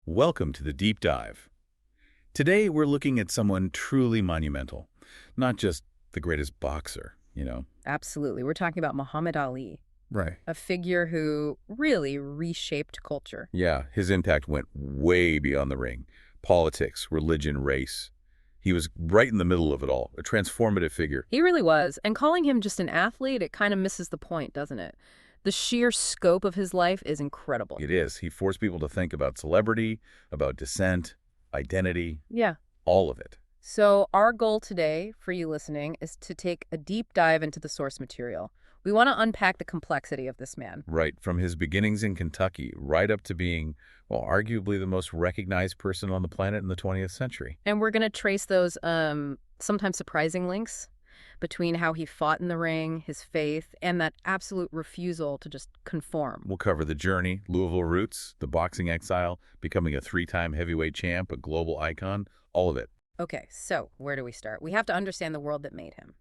Welcome to the Deep Dive. Today we're looking at someone truly monumental, not just the greatest boxer. Absolutely. We're talking about Muhammad Ali, Right. a figure who really reshaped culture. Yeah, his impact went way beyond the ring. Politics, religion, race. He was right in the middle of it all, a transformative figure. He really was. And calling him just an athlete, it kind of misses the point, doesn't it? The sheer scope of his life is incredible. It is. He forced people to think about celebrity, about dissent, identity, Yeah. all of it. So our goal today for you listening is to take a deep dive into the source material. We want to unpack the complexity of this man. Right, from his beginnings in Kentucky, right up to being, well, arguably the most recognized person on the planet in the 20th century. And we're going to trace those sometimes surprising links between how he fought in the ring, his faith, and that absolute refusal to just conform. We'll cover the journey, Louisville roots, the boxing exile, becoming a three-time heavyweight champ, a global icon, all of it. Okay, so where do we start? We have to understand the world that made him.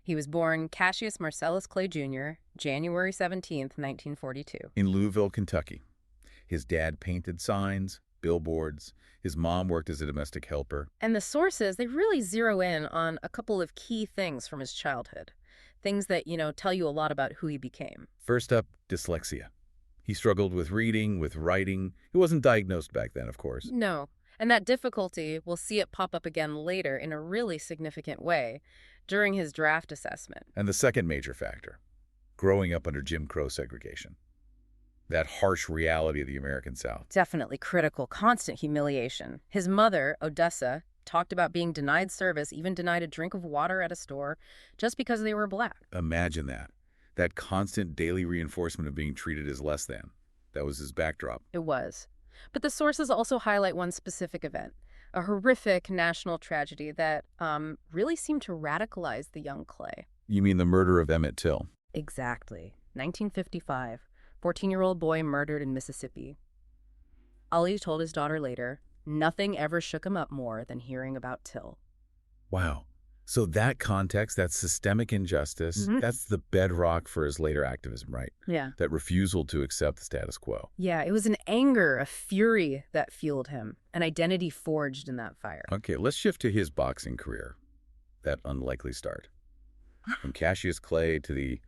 He was born Cassius Marcellus Clay Jr., January 17th, 1942. In Louisville, Kentucky. His dad painted signs, billboards. His mom worked as a domestic helper. And the sources, they really zero in on a couple of key things from his childhood. Things that, tell you a lot about who he became. First up, dyslexia. He struggled with reading, with writing. He wasn't diagnosed back then, of course. No. And that difficulty, we'll see it pop up again later in a really significant way during his draft assessment. And the second major factor, growing up under Jim Crow segregation. That harsh reality of the American South. Definitely critical, constant humiliation. His mother, Odessa, talked about being denied service, even denied a drink of water at a store, just because they were black. Imagine that. That constant daily reinforcement of being treated as less than. That was his backdrop. It was. But the sources also highlight one specific event, a horrific national tragedy that really seemed to radicalize the young Clay. You mean the murder of Emmett Till? Exactly. 1955. 14-year-old boy murdered in Mississippi. Ali told his daughter later, nothing ever shook him up more than hearing about Till. Wow. So that context, that systemic injustice, that's the bedrock for his later activism, right? Yeah. That refusal to accept the status quo. Yeah, it was an anger, a fury that fueled him, an identity forged in that fire. Okay, let's shift to his boxing career. That unlikely start. From Cassius Clay to the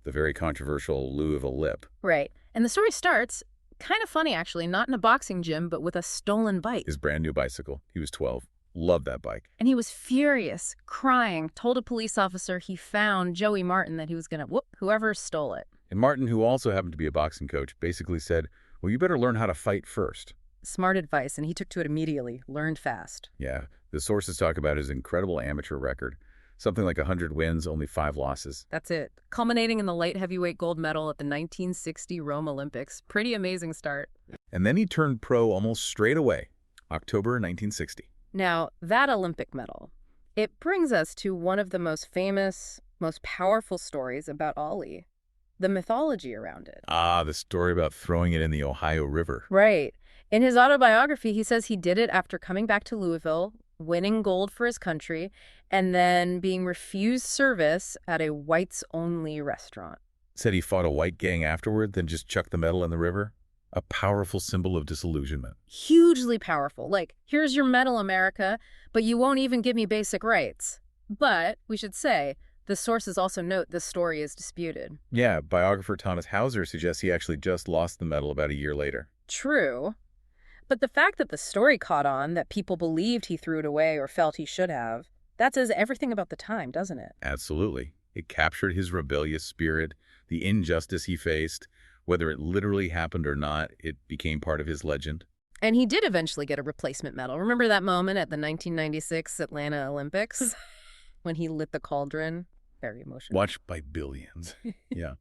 very controversial Louisville Lip. Right. And the story starts, kind of funny actually, not in a boxing gym, but with a stolen bike. His brand new bicycle. He was 12. Loved that bike. And he was furious, crying, told a police officer he found Joey Martin that he was going to whoop whoever stole it. And Martin, who also happened to be a boxing coach, basically said, well, you better learn how to fight first. Smart advice, and he took to it immediately, learned fast. Yeah, the sources talk about his incredible amateur record. Something like 100 wins, only 5 losses. That's it. Culminating in the light heavyweight gold medal at the 1960 Rome Olympics. Pretty amazing start. And then he turned pro almost straight away, October 1960. Now, that Olympic medal, it brings us to one of the most famous, most powerful stories about Ali, the mythology around it. Ah, the story about throwing it in the Ohio River. Right. In his autobiography, he says he did it after coming back to Louisville, winning gold for his country, and then being refused service at a whites-only restaurant. Said he fought a white gang afterward, then just chucked the medal in the river. A powerful symbol of disillusionment. Hugely powerful. Like, here's your medal, America, but you won't even give me basic rights. But, we should say, the sources also note this story is disputed. Yeah, biographer Thomas Hauser suggests he actually just lost the medal about a year later. True. But the fact that the story caught on, that people believed he threw it away or felt he should have, that says everything about the time, doesn't it? Absolutely. It captured his rebellious spirit, the injustice he faced. Whether it literally happened or not, it became part of his legend. And he did eventually get a replacement medal. Remember that moment at the 1996 Atlanta Olympics when he lit the cauldron? Very emotional. Watched by billions. Yeah.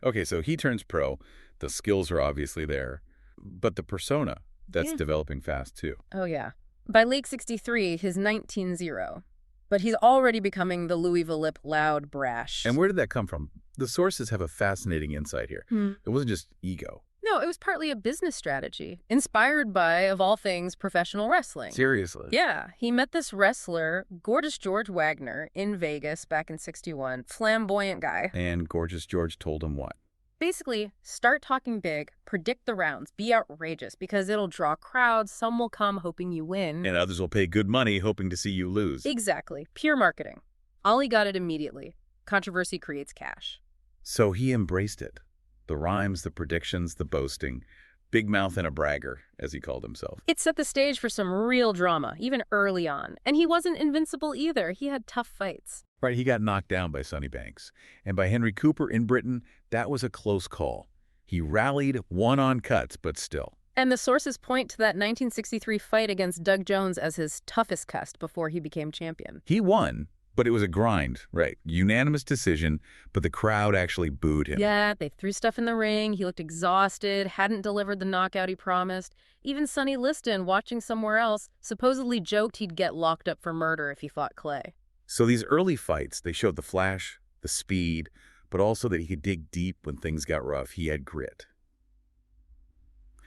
Okay, so he turns pro. The skills are obviously there. But the persona, that's developing fast too. Oh, yeah. By late 63, he's 19-0. But he's already becoming the Louisville Lip, loud, brash. And where did that come from? The sources have a fascinating insight here. It wasn't just ego. No, it was partly a business strategy, inspired by, of all things, professional wrestling. Seriously? Yeah. He met this wrestler, Gorgeous George Wagner, in Vegas back in '61. Flamboyant guy. And Gorgeous George told him what? Basically, start talking big, predict the rounds, be outrageous, because it'll draw crowds, some will come hoping you win. And others will pay good money hoping to see you lose. Exactly. Pure marketing. Ali got it immediately. Controversy creates cash. So he embraced it. The rhymes, the predictions, the boasting. Big mouth and a bragger, as he called himself. It set the stage for some real drama, even early on. And he wasn't invincible either. He had tough fights. Right, he got knocked down by Sonny Banks. And by Henry Cooper in Britain, that was a close call. He rallied, won on cuts, but still. And the sources point to that 1963 fight against Doug Jones as his toughest test before he became champion. He won, but it was a grind, right? Unanimous decision, but the crowd actually booed him. Yeah, they threw stuff in the ring. He looked exhausted, hadn't delivered the knockout he promised. Even Sonny Liston, watching somewhere else, supposedly joked he'd get locked up for murder if he fought Clay. So these early fights, they showed the flash, the speed, but also that he could dig deep when things got rough. He had grit.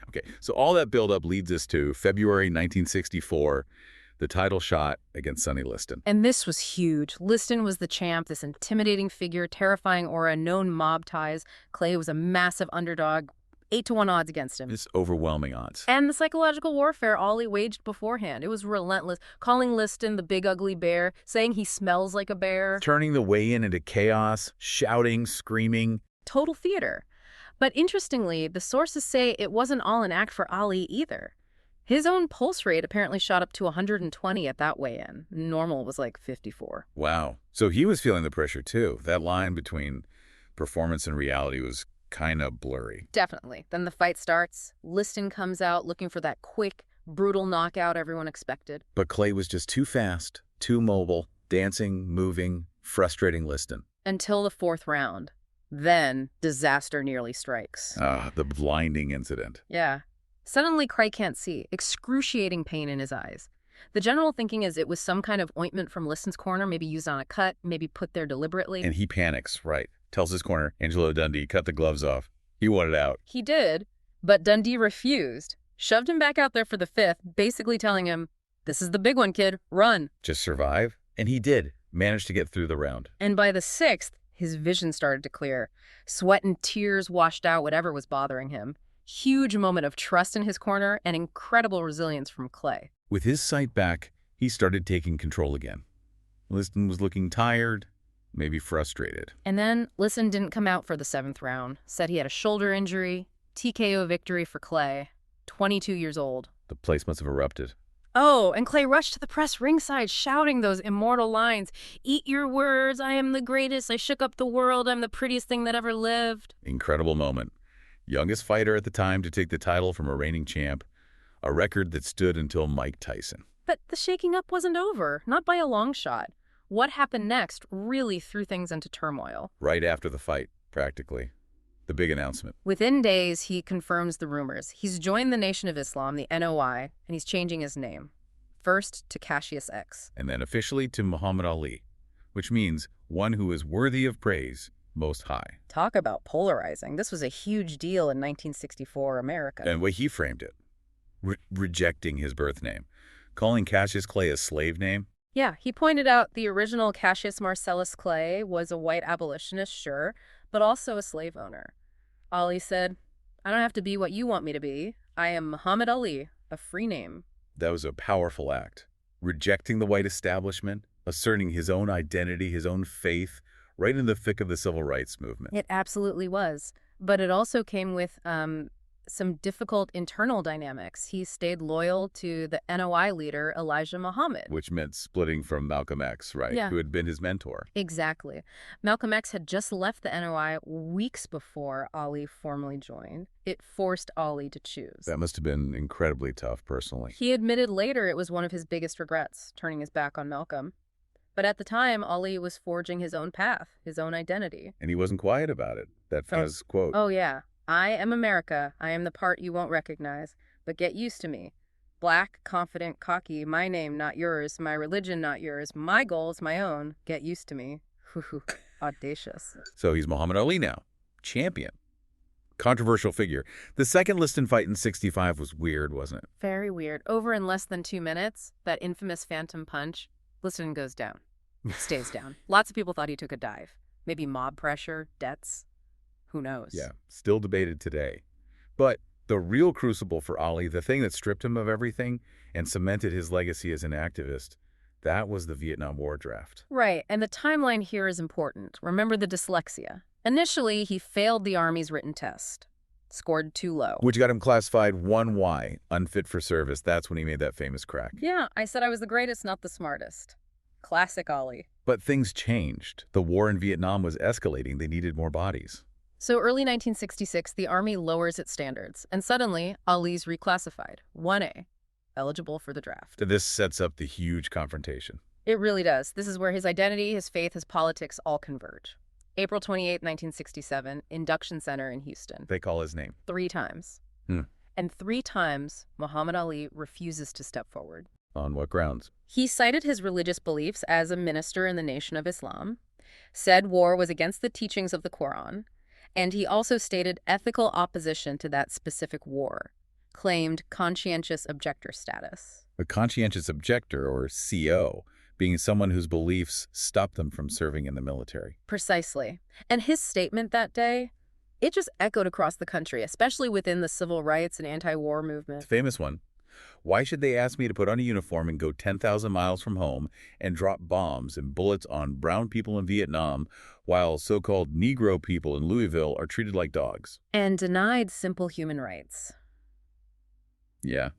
Okay, so all that buildup leads us to February 1964, the title shot against Sonny Liston. And this was huge. Liston was the champ, this intimidating figure, terrifying aura, known mob ties. Clay was a massive underdog, 8-to-1 odds against him. It's overwhelming odds. And the psychological warfare Ali waged beforehand. It was relentless, calling Liston the big ugly bear, saying he smells like a bear. Turning the weigh-in into chaos, shouting, screaming. Total theater. But interestingly, the sources say it wasn't all an act for Ali either. His own pulse rate apparently shot up to 120 at that weigh-in. Normal was like 54. Wow. So he was feeling the pressure too. That line between performance and reality was kind of blurry. Definitely. Then the fight starts. Liston comes out looking for that quick, brutal knockout everyone expected. But Clay was just too fast, too mobile, dancing, moving, frustrating Liston. Until the fourth round. Then, disaster nearly strikes. The blinding incident. Yeah. Suddenly, Clay can't see. Excruciating pain in his eyes. The general thinking is it was some kind of ointment from Liston's corner, maybe used on a cut, maybe put there deliberately. And he panics, right. Tells his corner, Angelo Dundee, cut the gloves off. He wanted out. He did, but Dundee refused. Shoved him back out there for the fifth, basically telling him, "This is the big one, kid. Run." Just survive? And he did. Managed to get through the round. And by the sixth, his vision started to clear. Sweat and tears washed out whatever was bothering him. Huge moment of trust in his corner and incredible resilience from Clay. With his sight back, he started taking control again. Liston was looking tired, maybe frustrated. And then Liston didn't come out for the seventh round. Said he had a shoulder injury. TKO victory for Clay. 22 years old. The place must have erupted. Oh, and Clay rushed to the press ringside, shouting those immortal lines. "Eat your words, I am the greatest, I shook up the world, I'm the prettiest thing that ever lived." Incredible moment. Youngest fighter at the time to take the title from a reigning champ. A record that stood until Mike Tyson. But the shaking up wasn't over, not by a long shot. What happened next really threw things into turmoil. Right after the fight, practically. The big announcement. Within days, he confirms the rumors. He's joined the Nation of Islam, the NOI, and he's changing his name. First to Cassius X. And then officially to Muhammad Ali, which means one who is worthy of praise most high. Talk about polarizing. This was a huge deal in 1964 America. And the way he framed it, rejecting his birth name, calling Cassius Clay a slave name. Yeah, he pointed out the original Cassius Marcellus Clay was a white abolitionist, sure, but also a slave owner. Ali said, "I don't have to be what you want me to be. I am Muhammad Ali, a free name." That was a powerful act. Rejecting the white establishment, asserting his own identity, his own faith, right in the thick of the civil rights movement. It absolutely was. But it also came with some difficult internal dynamics. He stayed loyal to the NOI leader, Elijah Muhammad. Which meant splitting from Malcolm X, right? Yeah. Who had been his mentor. Exactly. Malcolm X had just left the NOI weeks before Ali formally joined. It forced Ali to choose. That must have been incredibly tough personally. He admitted later it was one of his biggest regrets, turning his back on Malcolm. But at the time, Ali was forging his own path, his own identity. And he wasn't quiet about it. That famous quote. Oh, yeah. "I am America. I am the part you won't recognize. But get used to me. Black, confident, cocky, my name, not yours. My religion, not yours. My goals, my own. Get used to me." Audacious. So he's Muhammad Ali now. Champion. Controversial figure. The second Liston fight in 65 was weird, wasn't it? Very weird. Over in less than 2 minutes, that infamous phantom punch, Liston goes down. Stays down. Lots of people thought he took a dive. Maybe mob pressure, debts. Who knows? Yeah, still debated today. But the real crucible for Ali, the thing that stripped him of everything and cemented his legacy as an activist, that was the Vietnam War draft. Right, and the timeline here is important. Remember the dyslexia. Initially, he failed the Army's written test. Scored too low. Which got him classified 1Y, unfit for service. That's when he made that famous crack. Yeah, I said I was the greatest, not the smartest. Classic Ali. But things changed. The war in Vietnam was escalating. They needed more bodies. So early 1966, the Army lowers its standards, and suddenly, Ali's reclassified, 1A, eligible for the draft. This sets up the huge confrontation. It really does. This is where his identity, his faith, his politics all converge. April 28, 1967, Induction Center in Houston. They call his name. 3 times. Hmm. And 3 times, Muhammad Ali refuses to step forward. On what grounds? He cited his religious beliefs as a minister in the Nation of Islam, said war was against the teachings of the Quran, and he also stated ethical opposition to that specific war, claimed conscientious objector status. A conscientious objector, or CO, being someone whose beliefs stopped them from serving in the military. Precisely. And his statement that day, it just echoed across the country, especially within the civil rights and anti-war movement. The famous one. Why should they ask me to put on a uniform and go 10,000 miles from home and drop bombs and bullets on brown people in Vietnam while so-called Negro people in Louisville are treated like dogs? And denied simple human rights. Yeah.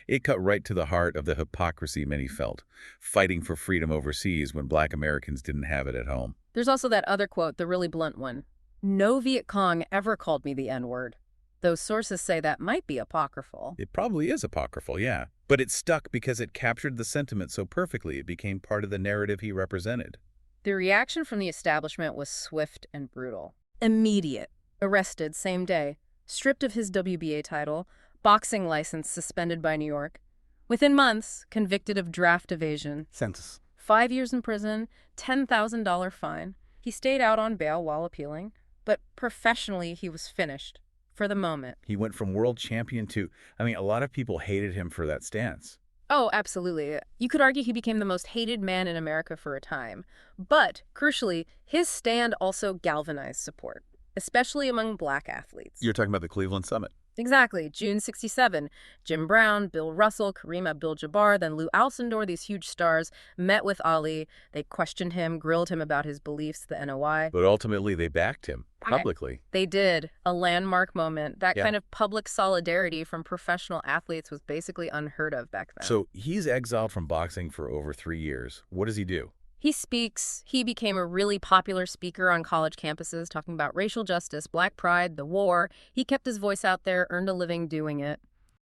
It cut right to the heart of the hypocrisy many felt, fighting for freedom overseas when Black Americans didn't have it at home. There's also that other quote, the really blunt one. No Viet Cong ever called me the N-word. Those sources say that might be apocryphal. It probably is apocryphal, yeah. But it stuck because it captured the sentiment so perfectly it became part of the narrative he represented. The reaction from the establishment was swift and brutal. Immediate. Arrested same day. Stripped of his WBA title. Boxing license suspended by New York. Within months, convicted of draft evasion. Census. 5 years in prison, $10,000 fine. He stayed out on bail while appealing, but professionally he was finished. For the moment. He went from world champion to, a lot of people hated him for that stance. Oh, absolutely. You could argue he became the most hated man in America for a time. But, crucially, his stand also galvanized support, especially among Black athletes. You're talking about the Cleveland Summit. Exactly. June 67. Jim Brown, Bill Russell, Kareem Abdul-Jabbar, then Lou Alcindor, these huge stars, met with Ali. They questioned him, grilled him about his beliefs, the NOI. But ultimately, they backed him, publicly. They did. A landmark moment. That Yeah. kind of public solidarity from professional athletes was basically unheard of back then. So he's exiled from boxing for over 3 years. What does he do? He speaks. He became a really popular speaker on college campuses, talking about racial justice, Black pride, the war. He kept his voice out there, earned a living doing it.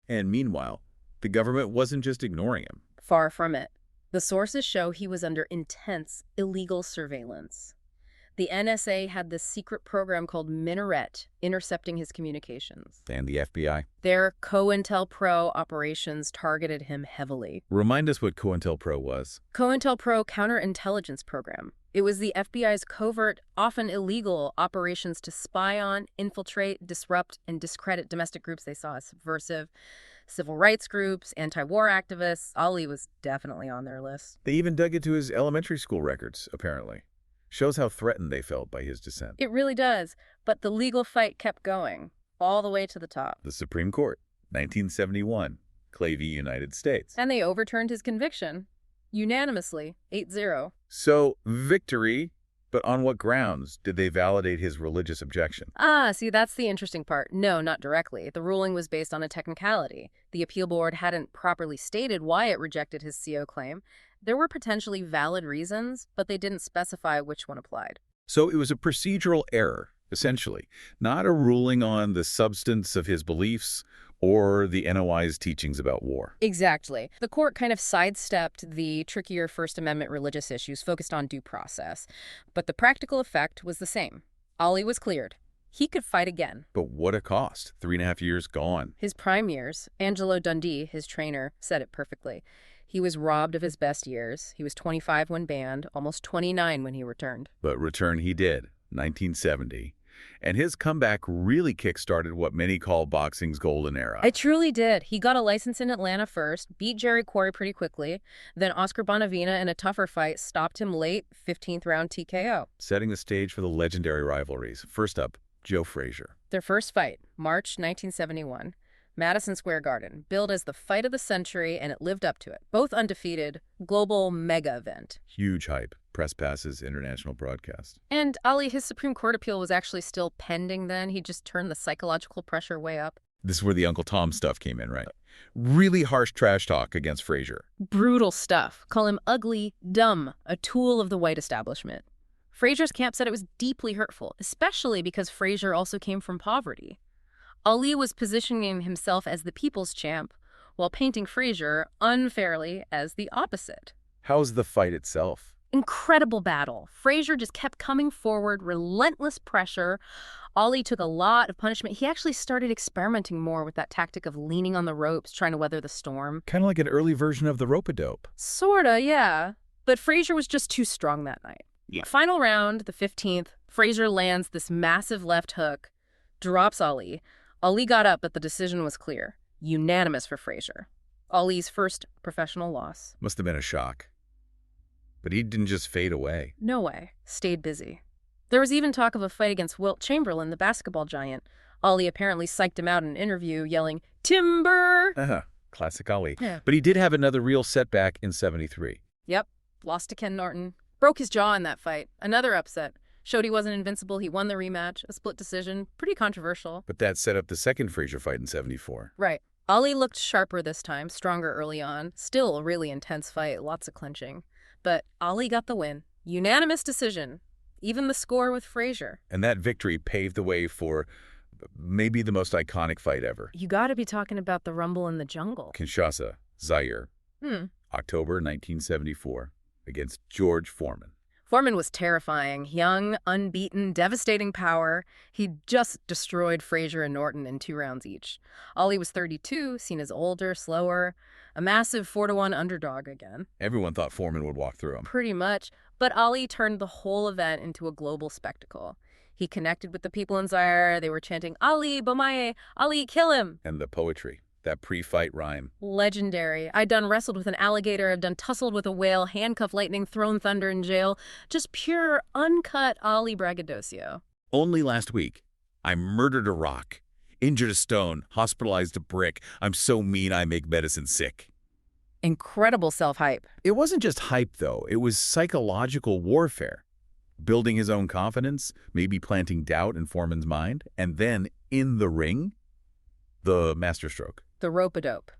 And meanwhile, the government wasn't just ignoring him. Far from it. The sources show he was under intense, illegal surveillance. The NSA had this secret program called Minaret, intercepting his communications. And the FBI? Their COINTELPRO operations targeted him heavily. Remind us what COINTELPRO was. COINTELPRO counterintelligence program. It was the FBI's covert, often illegal, operations to spy on, infiltrate, disrupt, and discredit domestic groups they saw as subversive, civil rights groups, anti-war activists. Ali was definitely on their list. They even dug into his elementary school records, apparently. Shows how threatened they felt by his dissent. It really does, but the legal fight kept going, all the way to the top. The Supreme Court, 1971, Clay v. United States. And they overturned his conviction, unanimously, 8-0. So, victory, but on what grounds did they validate his religious objection? See, that's the interesting part. No, not directly. The ruling was based on a technicality. The appeal board hadn't properly stated why it rejected his CO claim. There were potentially valid reasons, but they didn't specify which one applied. So it was a procedural error, essentially, not a ruling on the substance of his beliefs or the NOI's teachings about war. Exactly. The court kind of sidestepped the trickier First Amendment religious issues, focused on due process. But the practical effect was the same. Ali was cleared. He could fight again. But what a cost. 3.5 years gone. His prime years, Angelo Dundee, his trainer, said it perfectly. He was robbed of his best years. He was 25 when banned, almost 29 when he returned. But return he did, 1970. And his comeback really kick-started what many call boxing's golden era. It truly did. He got a license in Atlanta first, beat Jerry Quarry pretty quickly. Then Oscar Bonavena in a tougher fight stopped him late, 15th round TKO. Setting the stage for the legendary rivalries. First up, Joe Frazier. Their first fight, March 1971. Madison Square Garden, billed as the fight of the century, and it lived up to it. Both undefeated, global mega event. Huge hype. Press passes, international broadcast. And Ali, his Supreme Court appeal was actually still pending then. He just turned the psychological pressure way up. This is where the Uncle Tom stuff came in, right? Really harsh trash talk against Frazier. Brutal stuff. Call him ugly, dumb, a tool of the white establishment. Frazier's camp said it was deeply hurtful, especially because Frazier also came from poverty. Ali was positioning himself as the people's champ, while painting Frazier unfairly as the opposite. How's the fight itself? Incredible battle. Frazier just kept coming forward, relentless pressure. Ali took a lot of punishment. He actually started experimenting more with that tactic of leaning on the ropes, trying to weather the storm. Kind of like an early version of the rope-a-dope. Sorta, yeah. But Frazier was just too strong that night. Yeah. Final round, the 15th, Frazier lands this massive left hook, drops Ali. Ali got up, but the decision was clear. Unanimous for Frazier. Ali's first professional loss. Must have been a shock. But he didn't just fade away. No way. Stayed busy. There was even talk of a fight against Wilt Chamberlain, the basketball giant. Ali apparently psyched him out in an interview, yelling, "Timber!" Classic Ali. Yeah. But he did have another real setback in 73. Yep. Lost to Ken Norton. Broke his jaw in that fight. Another upset. Showed he wasn't invincible. He won the rematch. A split decision. Pretty controversial. But that set up the second Frazier fight in 74. Right. Ali looked sharper this time, stronger early on. Still a really intense fight, lots of clinching. But Ali got the win. Unanimous decision. Even the score with Frazier. And that victory paved the way for maybe the most iconic fight ever. You gotta be talking about the Rumble in the Jungle. Kinshasa, Zaire, October 1974, against George Foreman. Foreman was terrifying. Young, unbeaten, devastating power. He'd just destroyed Frazier and Norton in 2 rounds each. Ali was 32, seen as older, slower, a massive 4-1 underdog again. Everyone thought Foreman would walk through him. Pretty much. But Ali turned the whole event into a global spectacle. He connected with the people in Zaire. They were chanting, "Ali, Bomaye, Ali, kill him." And the poetry, that pre-fight rhyme. Legendary. I'd done wrestled with an alligator. I've done tussled with a whale, handcuffed lightning, thrown thunder in jail. Just pure, uncut Ali braggadocio. Only last week, I murdered a rock, injured a stone, hospitalized a brick. I'm so mean I make medicine sick. Incredible self-hype. It wasn't just hype, though. It was psychological warfare. Building his own confidence, maybe planting doubt in Foreman's mind, and then, in the ring, the masterstroke. The rope-a-dope.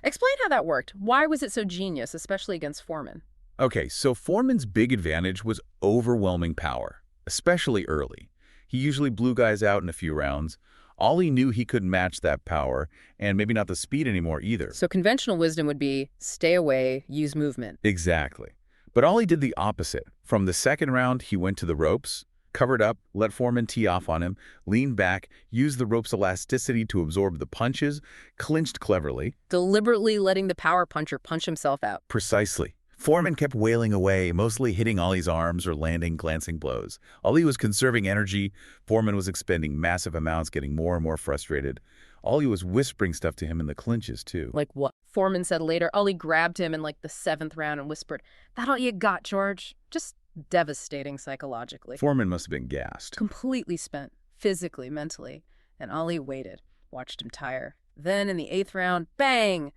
Explain how that worked. Why was it so genius, especially against Foreman? Okay, so Foreman's big advantage was overwhelming power, especially early. He usually blew guys out in a few rounds. Ali knew he couldn't match that power, and maybe not the speed anymore either. So conventional wisdom would be, stay away, use movement. Exactly. But Ali did the opposite. From the second round, he went to the ropes, covered up, let Foreman tee off on him, leaned back, used the rope's elasticity to absorb the punches, clinched cleverly. Deliberately letting the power puncher punch himself out. Precisely. Foreman kept wailing away, mostly hitting Ali's arms or landing glancing blows. Ali was conserving energy. Foreman was expending massive amounts, getting more and more frustrated. Ali was whispering stuff to him in the clinches, too. Like what? Foreman said later, Ali grabbed him in like the 7th round and whispered, "That all you got, George?" Just devastating psychologically. Foreman must have been gassed. Completely spent, physically, mentally. And Ali waited, watched him tire. Then in the 8th round, bang!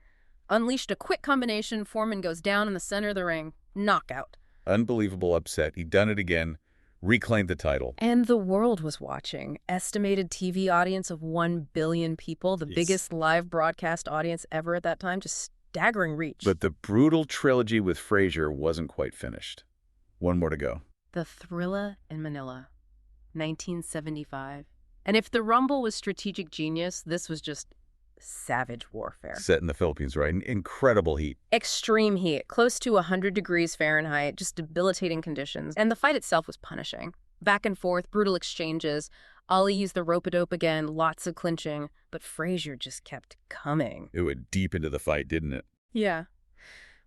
Unleashed a quick combination. Foreman goes down in the center of the ring. Knockout. Unbelievable upset. He'd done it again. Reclaimed the title. And the world was watching. Estimated TV audience of 1 billion people. The biggest live broadcast audience ever at that time. Just staggering reach. But the brutal trilogy with Frazier wasn't quite finished. One more to go. The Thrilla in Manila. 1975. And if the Rumble was strategic genius, this was just savage warfare. Set in the Philippines, right? Incredible heat. Extreme heat, close to 100 degrees Fahrenheit, just debilitating conditions. And the fight itself was punishing. Back and forth, brutal exchanges. Ali used the rope-a-dope again, lots of clinching, but Frazier just kept coming. It went deep into the fight, didn't it? Yeah.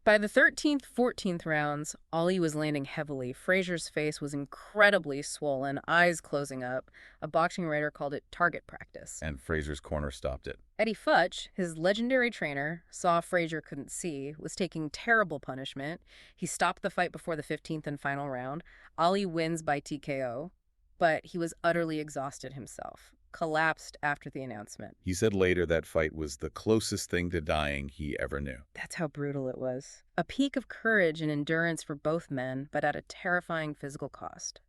By the 13th, 14th rounds, Ali was landing heavily. Frazier's face was incredibly swollen, eyes closing up. A boxing writer called it target practice. And Frazier's corner stopped it. Eddie Futch, his legendary trainer, saw Frazier couldn't see, was taking terrible punishment. He stopped the fight before the 15th and final round. Ali wins by TKO. but he was utterly exhausted himself, collapsed after the announcement. He said later that fight was the closest thing to dying he ever knew. That's how brutal it was. A peak of courage and endurance for both men, but at a terrifying physical cost.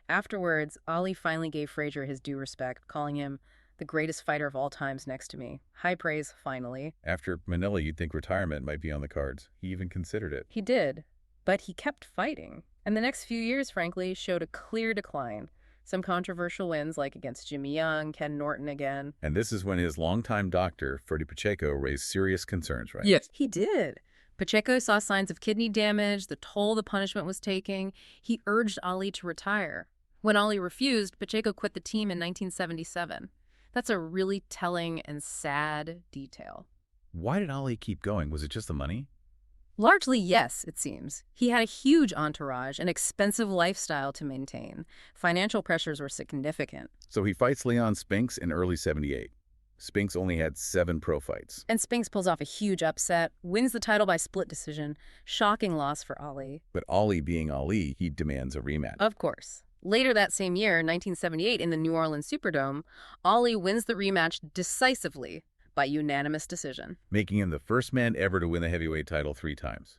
Afterwards, Ali finally gave Frazier his due respect, calling him the greatest fighter of all times next to me. High praise, finally. After Manila, you'd think retirement might be on the cards. He even considered it. He did, but he kept fighting. And the next few years, frankly, showed a clear decline. Some controversial wins, like against Jimmy Young, Ken Norton again. And this is when his longtime doctor, Freddie Pacheco, raised serious concerns, right? Yes. He did. Pacheco saw signs of kidney damage, the toll the punishment was taking. He urged Ali to retire. When Ali refused, Pacheco quit the team in 1977. That's a really telling and sad detail. Why did Ali keep going? Was it just the money? Largely, yes, it seems. He had a huge entourage, an expensive lifestyle to maintain. Financial pressures were significant. So he fights Leon Spinks in early '78. Spinks only had 7 pro fights. And Spinks pulls off a huge upset, wins the title by split decision. Shocking loss for Ali. But Ali being Ali, he demands a rematch. Of course. Later that same year, 1978, in the New Orleans Superdome, Ali wins the rematch decisively by unanimous decision. Making him the first man ever to win the heavyweight title 3 times.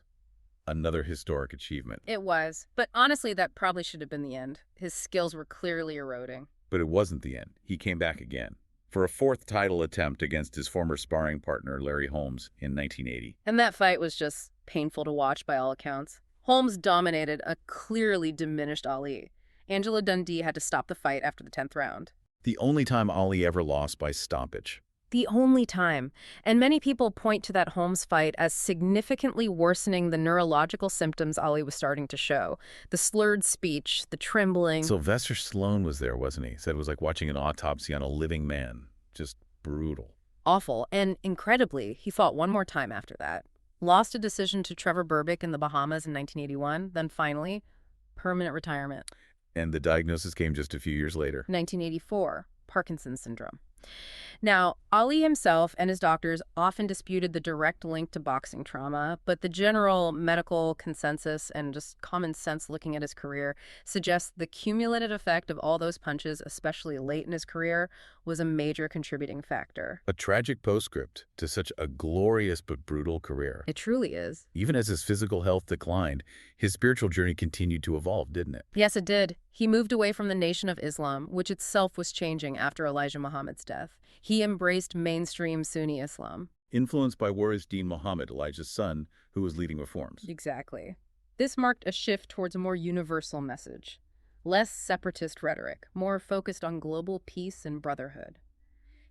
Another historic achievement. It was. But honestly, that probably should have been the end. His skills were clearly eroding. But it wasn't the end. He came back again for a 4th title attempt against his former sparring partner, Larry Holmes, in 1980. And that fight was just painful to watch by all accounts. Holmes dominated a clearly diminished Ali. Angela Dundee had to stop the fight after the 10th round. The only time Ali ever lost by stoppage. The only time. And many people point to that Holmes fight as significantly worsening the neurological symptoms Ali was starting to show. The slurred speech, the trembling. Sylvester Stallone was there, wasn't he? Said it was like watching an autopsy on a living man. Just brutal. Awful. And incredibly, he fought one more time after that. Lost a decision to Trevor Berbick in the Bahamas in 1981. Then finally, permanent retirement. And the diagnosis came just a few years later. 1984, Parkinson's syndrome. Now, Ali himself and his doctors often disputed the direct link to boxing trauma, but the general medical consensus and just common sense looking at his career suggests the cumulative effect of all those punches, especially late in his career, was a major contributing factor. A tragic postscript to such a glorious but brutal career. It truly is. Even as his physical health declined, his spiritual journey continued to evolve, didn't it? Yes, it did. He moved away from the Nation of Islam, which itself was changing after Elijah Muhammad's death. He embraced mainstream Sunni Islam. Influenced by Waris Din Muhammad, Elijah's son, who was leading reforms. Exactly. This marked a shift towards a more universal message. Less separatist rhetoric, more focused on global peace and brotherhood.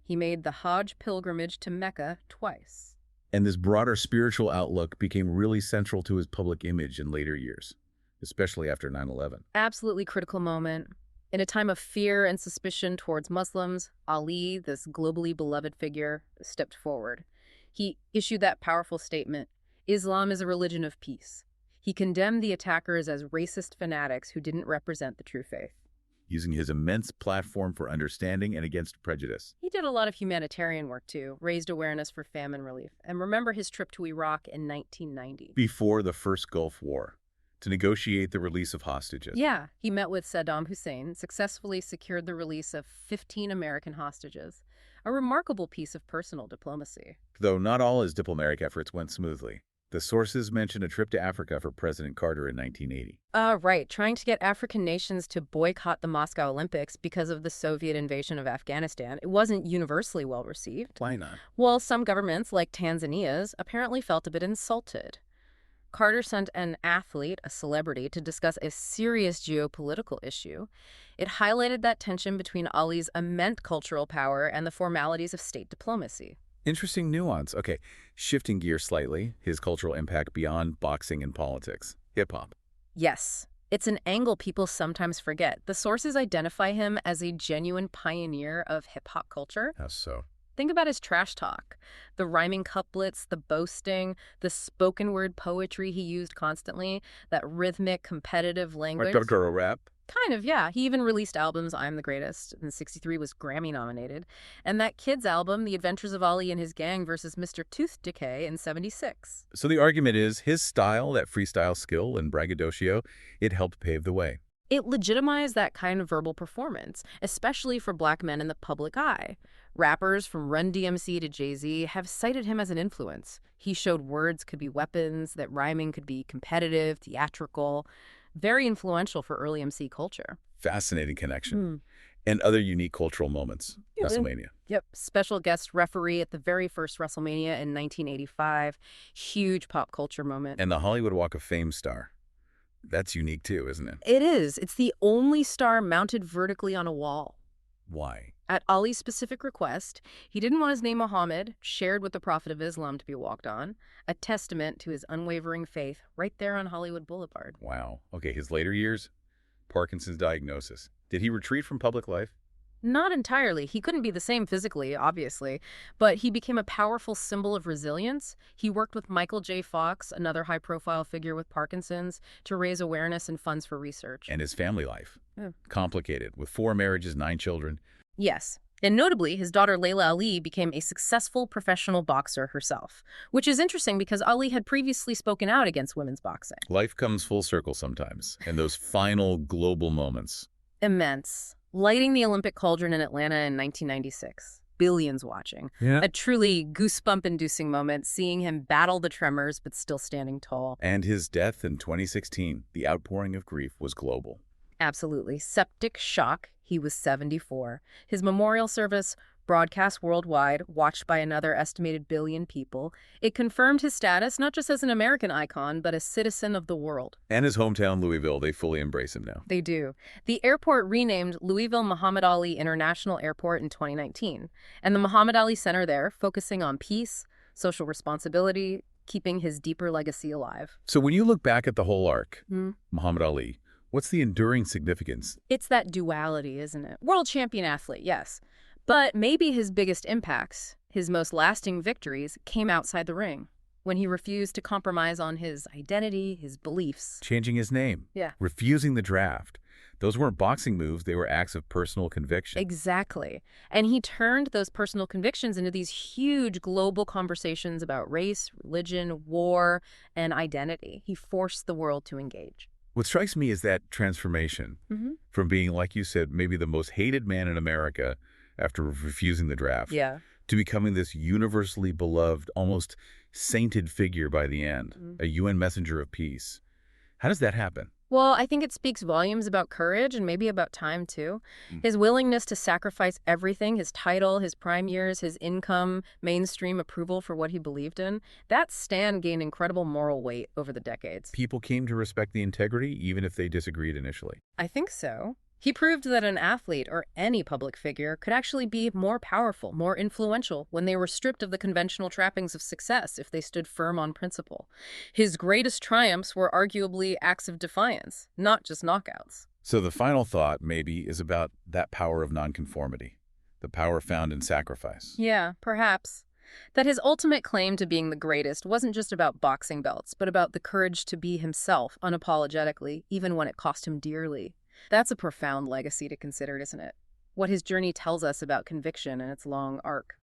He made the Hajj pilgrimage to Mecca twice. And this broader spiritual outlook became really central to his public image in later years, especially after 9/11. Absolutely critical moment. In a time of fear and suspicion towards Muslims, Ali, this globally beloved figure, stepped forward. He issued that powerful statement, "Islam is a religion of peace." He condemned the attackers as racist fanatics who didn't represent the true faith. Using his immense platform for understanding and against prejudice. He did a lot of humanitarian work, too, raised awareness for famine relief. And remember his trip to Iraq in 1990. Before the first Gulf War, to negotiate the release of hostages. Yeah, he met with Saddam Hussein, successfully secured the release of 15 American hostages. A remarkable piece of personal diplomacy. Though not all his diplomatic efforts went smoothly. The sources mention a trip to Africa for President Carter in 1980. Right, trying to get African nations to boycott the Moscow Olympics because of the Soviet invasion of Afghanistan. It wasn't universally well received. Why not? Well, some governments, like Tanzania's, apparently felt a bit insulted. Carter sent an athlete, a celebrity, to discuss a serious geopolitical issue. It highlighted that tension between Ali's immense cultural power and the formalities of state diplomacy. Interesting nuance. Okay, shifting gears slightly, his cultural impact beyond boxing and politics. Hip-hop. Yes, it's an angle people sometimes forget. The sources identify him as a genuine pioneer of hip-hop culture. How so? Think about his trash talk, the rhyming couplets, the boasting, the spoken word poetry he used constantly, that rhythmic, competitive language. Like girl rap? Kind of, yeah. He even released albums, I'm the Greatest, in '63 was Grammy nominated. And that Kids album, The Adventures of Ali and His Gang versus Mr. Tooth Decay in '76. So the argument is his style, that freestyle skill and braggadocio, it helped pave the way. It legitimized that kind of verbal performance, especially for black men in the public eye. Rappers from Run DMC to Jay-Z have cited him as an influence. He showed words could be weapons, that rhyming could be competitive, theatrical, very influential for early MC culture. Fascinating connection. Hmm. And other unique cultural moments. Yeah. WrestleMania. Yep. Special guest referee at the very first WrestleMania in 1985. Huge pop culture moment. And the Hollywood Walk of Fame star. That's unique too, isn't it? It is. It's the only star mounted vertically on a wall. Why? At Ali's specific request, he didn't want his name Muhammad shared with the Prophet of Islam to be walked on, a testament to his unwavering faith right there on Hollywood Boulevard. Wow. Okay, his later years? Parkinson's diagnosis. Did he retreat from public life? Not entirely. He couldn't be the same physically, obviously, but he became a powerful symbol of resilience. He worked with Michael J. Fox, another high-profile figure with Parkinson's, to raise awareness and funds for research. And his family life? Yeah. Complicated, with 4 marriages, 9 children. Yes. And notably, his daughter Layla Ali became a successful professional boxer herself, which is interesting because Ali had previously spoken out against women's boxing. Life comes full circle sometimes, and those final global moments. Immense. Lighting the Olympic cauldron in Atlanta in 1996. Billions watching. Yeah. A truly goosebump-inducing moment, seeing him battle the tremors but still standing tall. And his death in 2016, the outpouring of grief was global. Absolutely. Septic shock. He was 74. His memorial service, broadcast worldwide, watched by another estimated billion people. It confirmed his status not just as an American icon, but a citizen of the world. And his hometown, Louisville, they fully embrace him now. They do. The airport renamed Louisville Muhammad Ali International Airport in 2019, and the Muhammad Ali Center there focusing on peace, social responsibility, keeping his deeper legacy alive. So when you look back at the whole arc, Muhammad Ali, what's the enduring significance? It's that duality, isn't it? World champion athlete, yes. But maybe his biggest impacts, his most lasting victories, came outside the ring, when he refused to compromise on his identity, his beliefs. Changing his name. Yeah. Refusing the draft. Those weren't boxing moves, they were acts of personal conviction. Exactly. And he turned those personal convictions into these huge global conversations about race, religion, war, and identity. He forced the world to engage. What strikes me is that transformation from being, like you said, maybe the most hated man in America after refusing the draft, Yeah. to becoming this universally beloved, almost sainted figure by the end, a UN messenger of peace. How does that happen? Well, I think it speaks volumes about courage and maybe about time, too. His willingness to sacrifice everything, his title, his prime years, his income, mainstream approval for what he believed in, that stand gained incredible moral weight over the decades. People came to respect the integrity, even if they disagreed initially. I think so. He proved that an athlete or any public figure could actually be more powerful, more influential when they were stripped of the conventional trappings of success if they stood firm on principle. His greatest triumphs were arguably acts of defiance, not just knockouts. So the final thought, maybe, is about that power of nonconformity, the power found in sacrifice. Yeah, perhaps. That his ultimate claim to being the greatest wasn't just about boxing belts, but about the courage to be himself unapologetically, even when it cost him dearly. That's a profound legacy to consider, isn't it? What his journey tells us about conviction and its long arc.